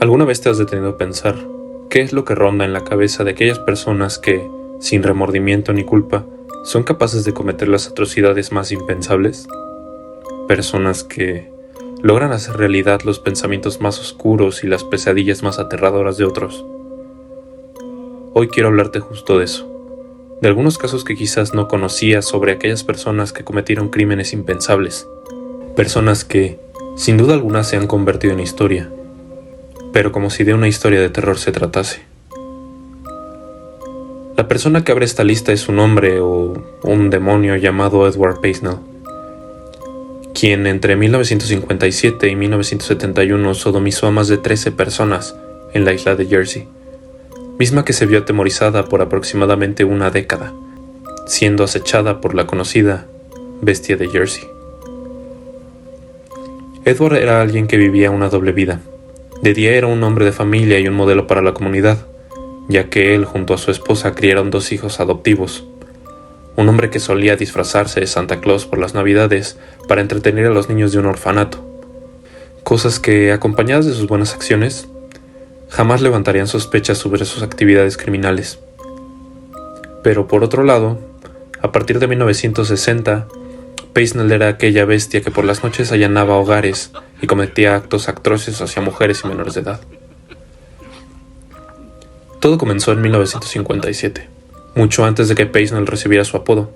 ¿Alguna vez te has detenido a pensar qué es lo que ronda en la cabeza de aquellas personas que, sin remordimiento ni culpa, son capaces de cometer las atrocidades más impensables? Personas que logran hacer realidad los pensamientos más oscuros y las pesadillas más aterradoras de otros. Hoy quiero hablarte justo de eso, de algunos casos que quizás no conocías sobre aquellas personas que cometieron crímenes impensables, personas que, sin duda alguna, se han convertido en historia, pero como si de una historia de terror se tratase. La persona que abre esta lista es un hombre o un demonio llamado Edward Paisnell, quien entre 1957 y 1971 sodomizó a más de 13 personas en la isla de Jersey, misma que se vio atemorizada por aproximadamente una década, siendo acechada por la conocida Bestia de Jersey. Edward era alguien que vivía una doble vida. De día era un hombre de familia y un modelo para la comunidad, ya que él junto a su esposa criaron 2 hijos adoptivos. Un hombre que solía disfrazarse de Santa Claus por las Navidades para entretener a los niños de un orfanato, cosas que, acompañadas de sus buenas acciones, jamás levantarían sospechas sobre sus actividades criminales. Pero por otro lado, a partir de 1960, Paisnell era aquella bestia que por las noches allanaba hogares y cometía actos atroces hacia mujeres y menores de edad. Todo comenzó en 1957, mucho antes de que Paisnell recibiera su apodo,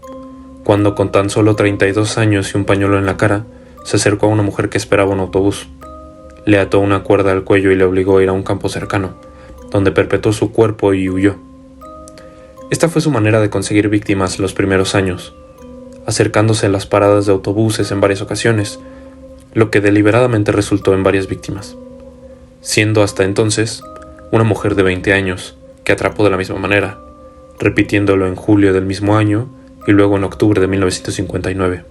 cuando con tan solo 32 años y un pañuelo en la cara, se acercó a una mujer que esperaba un autobús. Le ató una cuerda al cuello y le obligó a ir a un campo cercano, donde perpetuó su cuerpo y huyó. Esta fue su manera de conseguir víctimas en los primeros años, acercándose a las paradas de autobuses en varias ocasiones, lo que deliberadamente resultó en varias víctimas, siendo hasta entonces una mujer de 20 años que atrapó de la misma manera, repitiéndolo en julio del mismo año y luego en octubre de 1959.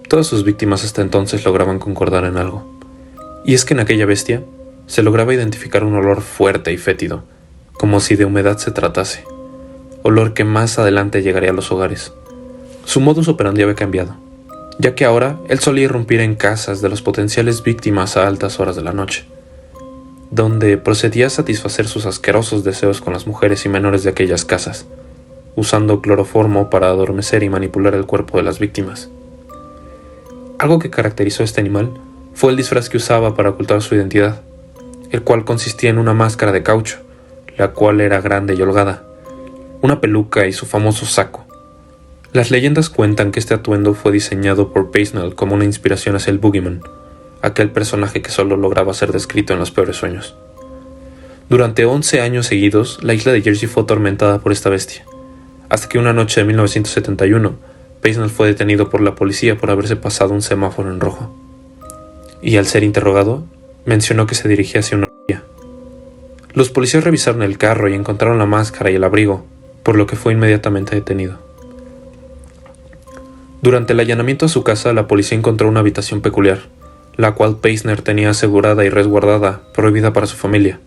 Todas sus víctimas hasta entonces lograban concordar en algo, y es que en aquella bestia se lograba identificar un olor fuerte y fétido, como si de humedad se tratase, olor que más adelante llegaría a los hogares. Su modus operandi había cambiado, ya que ahora él solía irrumpir en casas de las potenciales víctimas a altas horas de la noche, donde procedía a satisfacer sus asquerosos deseos con las mujeres y menores de aquellas casas, usando cloroformo para adormecer y manipular el cuerpo de las víctimas. Algo que caracterizó a este animal fue el disfraz que usaba para ocultar su identidad, el cual consistía en una máscara de caucho, la cual era grande y holgada, una peluca y su famoso saco. Las leyendas cuentan que este atuendo fue diseñado por Paisnell como una inspiración hacia el Boogeyman, aquel personaje que solo lograba ser descrito en los peores sueños. Durante 11 años seguidos, la isla de Jersey fue atormentada por esta bestia, hasta que una noche de 1971, Paisnell fue detenido por la policía por haberse pasado un semáforo en rojo. Y al ser interrogado, mencionó que se dirigía hacia una orilla. Los policías revisaron el carro y encontraron la máscara y el abrigo, por lo que fue inmediatamente detenido. Durante el allanamiento a su casa, la policía encontró una habitación peculiar, la cual Paisnell tenía asegurada y resguardada, prohibida para su familia.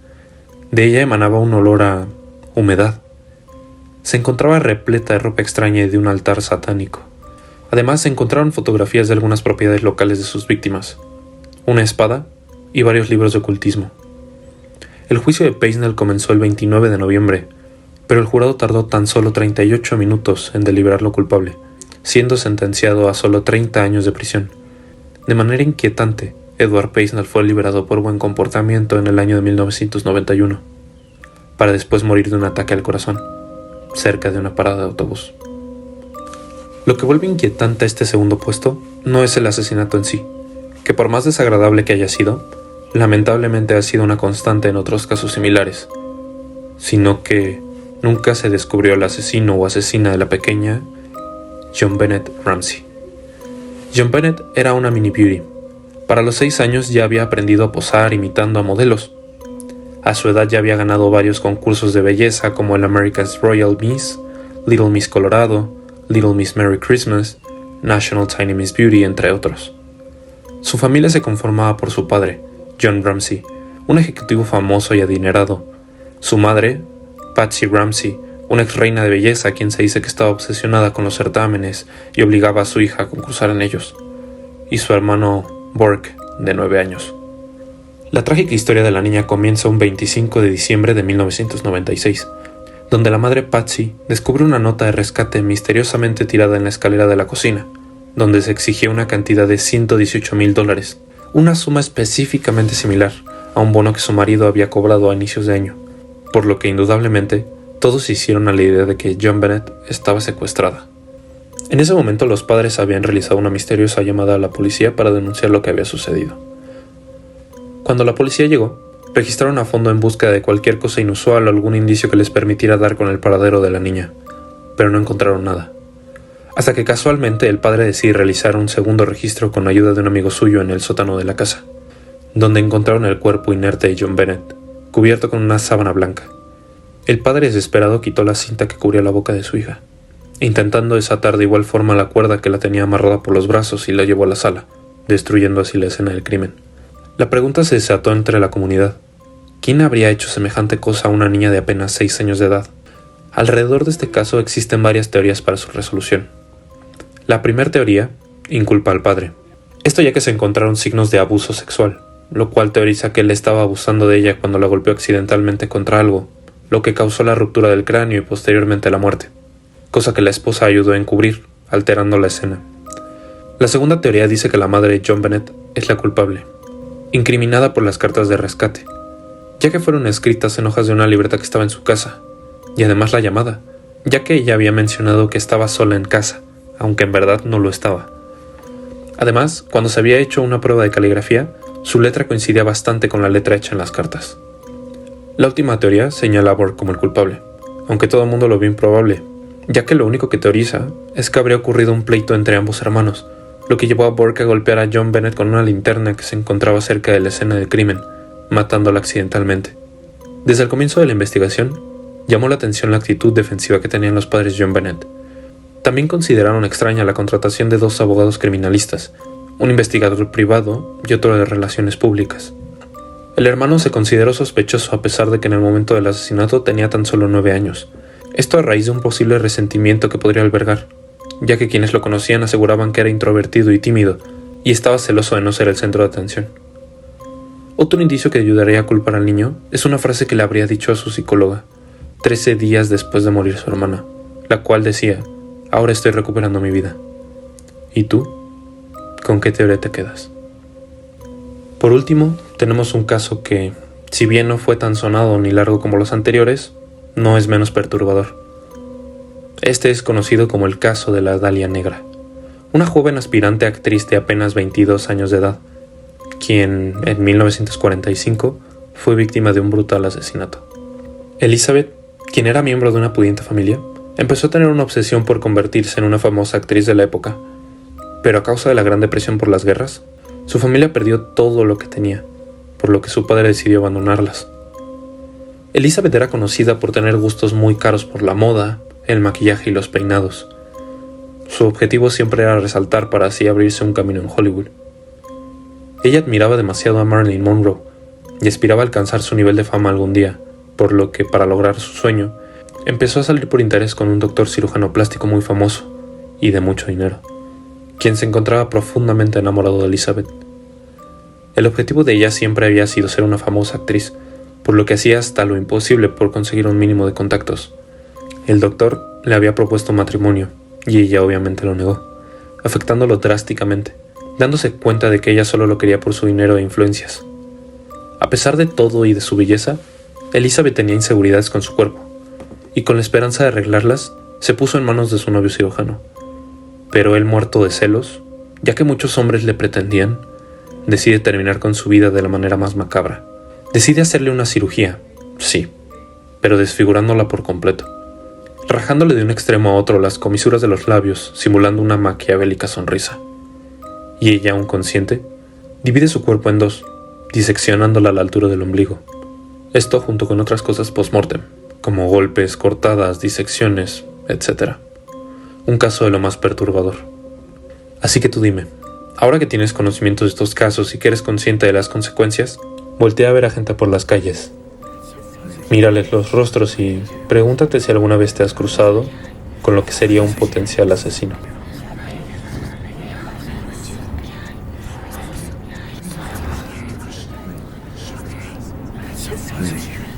De ella emanaba un olor a humedad. Se encontraba repleta de ropa extraña y de un altar satánico. Además, se encontraron fotografías de algunas propiedades locales de sus víctimas, una espada y varios libros de ocultismo. El juicio de Paisnell comenzó el 29 de noviembre, pero el jurado tardó tan solo 38 minutos en deliberarlo culpable, siendo sentenciado a solo 30 años de prisión. De manera inquietante, Edward Paisnell fue liberado por buen comportamiento en el año de 1991, para después morir de un ataque al corazón, cerca de una parada de autobús. Lo que vuelve inquietante a este segundo puesto no es el asesinato en sí, que por más desagradable que haya sido, lamentablemente ha sido una constante en otros casos similares, sino que nunca se descubrió el asesino o asesina de la pequeña JonBenét Ramsey. JonBenét era una mini beauty. Para los 6 años ya había aprendido a posar imitando a modelos. A su edad ya había ganado varios concursos de belleza como el America's Royal Miss, Little Miss Colorado, Little Miss Merry Christmas, National Tiny Miss Beauty, entre otros. Su familia se conformaba por su padre, John Ramsey, un ejecutivo famoso y adinerado, su madre, Patsy Ramsey, una ex reina de belleza a quien se dice que estaba obsesionada con los certámenes y obligaba a su hija a concursar en ellos, y su hermano Burke, de 9 años. La trágica historia de la niña comienza un 25 de diciembre de 1996, donde la madre Patsy descubre una nota de rescate misteriosamente tirada en la escalera de la cocina, donde se exigía una cantidad de $118,000, una suma específicamente similar a un bono que su marido había cobrado a inicios de año, por lo que indudablemente todos se hicieron a la idea de que Joan Bennett estaba secuestrada. En ese momento los padres habían realizado una misteriosa llamada a la policía para denunciar lo que había sucedido. Cuando la policía llegó, registraron a fondo en busca de cualquier cosa inusual o algún indicio que les permitiera dar con el paradero de la niña, pero no encontraron nada. Hasta que casualmente el padre decide realizar un segundo registro con ayuda de un amigo suyo en el sótano de la casa, donde encontraron el cuerpo inerte de Joan Bennett, cubierto con una sábana blanca. El padre desesperado quitó la cinta que cubría la boca de su hija, intentando desatar de igual forma la cuerda que la tenía amarrada por los brazos y la llevó a la sala, destruyendo así la escena del crimen. La pregunta se desató entre la comunidad. ¿Quién habría hecho semejante cosa a una niña de apenas 6 años de edad? Alrededor de este caso existen varias teorías para su resolución. La primera teoría inculpa al padre. Esto ya que se encontraron signos de abuso sexual, lo cual teoriza que él estaba abusando de ella cuando la golpeó accidentalmente contra algo, lo que causó la ruptura del cráneo y posteriormente la muerte, cosa que la esposa ayudó a encubrir, alterando la escena. La segunda teoría dice que la madre de Joan Bennett es la culpable, incriminada por las cartas de rescate, ya que fueron escritas en hojas de una libreta que estaba en su casa, y además la llamada, ya que ella había mencionado que estaba sola en casa, aunque en verdad no lo estaba. Además, cuando se había hecho una prueba de caligrafía, su letra coincidía bastante con la letra hecha en las cartas. La última teoría señala a Burke como el culpable, aunque todo el mundo lo ve improbable, ya que lo único que teoriza es que habría ocurrido un pleito entre ambos hermanos, lo que llevó a Burke a golpear a Joan Bennett con una linterna que se encontraba cerca de la escena del crimen, matándola accidentalmente. Desde el comienzo de la investigación, llamó la atención la actitud defensiva que tenían los padres Joan Bennett. También consideraron extraña la contratación de 2 abogados criminalistas, un investigador privado y otro de relaciones públicas. El hermano se consideró sospechoso a pesar de que en el momento del asesinato tenía tan solo 9 años, esto a raíz de un posible resentimiento que podría albergar, ya que quienes lo conocían aseguraban que era introvertido y tímido, y estaba celoso de no ser el centro de atención. Otro indicio que ayudaría a culpar al niño es una frase que le habría dicho a su psicóloga, 13 días después de morir su hermana, la cual decía: ahora estoy recuperando mi vida. ¿Y tú? ¿Con qué teoría te quedas? Por último, tenemos un caso que, si bien no fue tan sonado ni largo como los anteriores, no es menos perturbador. Este es conocido como el caso de la Dalia Negra, una joven aspirante actriz de apenas 22 años de edad, quien en 1945 fue víctima de un brutal asesinato. Elizabeth, quien era miembro de una pudiente familia, empezó a tener una obsesión por convertirse en una famosa actriz de la época, pero a causa de la Gran Depresión por las guerras, su familia perdió todo lo que tenía, por lo que su padre decidió abandonarlas. Elizabeth era conocida por tener gustos muy caros por la moda, el maquillaje y los peinados. Su objetivo siempre era resaltar para así abrirse un camino en Hollywood. Ella admiraba demasiado a Marilyn Monroe y aspiraba a alcanzar su nivel de fama algún día, por lo que para lograr su sueño, empezó a salir por interés con un doctor cirujano plástico muy famoso y de mucho dinero, quien se encontraba profundamente enamorado de Elizabeth. El objetivo de ella siempre había sido ser una famosa actriz, por lo que hacía hasta lo imposible por conseguir un mínimo de contactos. El doctor le había propuesto matrimonio, y ella obviamente lo negó, afectándolo drásticamente, dándose cuenta de que ella solo lo quería por su dinero e influencias. A pesar de todo y de su belleza, Elizabeth tenía inseguridades con su cuerpo, y con la esperanza de arreglarlas, se puso en manos de su novio cirujano. Pero él, muerto de celos, ya que muchos hombres le pretendían, decide terminar con su vida de la manera más macabra. Decide hacerle una cirugía, sí, pero desfigurándola por completo, rajándole de un extremo a otro las comisuras de los labios, simulando una maquiavélica sonrisa. Y ella, aún consciente, divide su cuerpo en 2, diseccionándola a la altura del ombligo. Esto junto con otras cosas post-mortem, como golpes, cortadas, disecciones, etc. Un caso de lo más perturbador. Así que tú dime, ahora que tienes conocimiento de estos casos y que eres consciente de las consecuencias, voltea a ver a gente por las calles. Mírales los rostros y pregúntate si alguna vez te has cruzado con lo que sería un potencial asesino. Mm.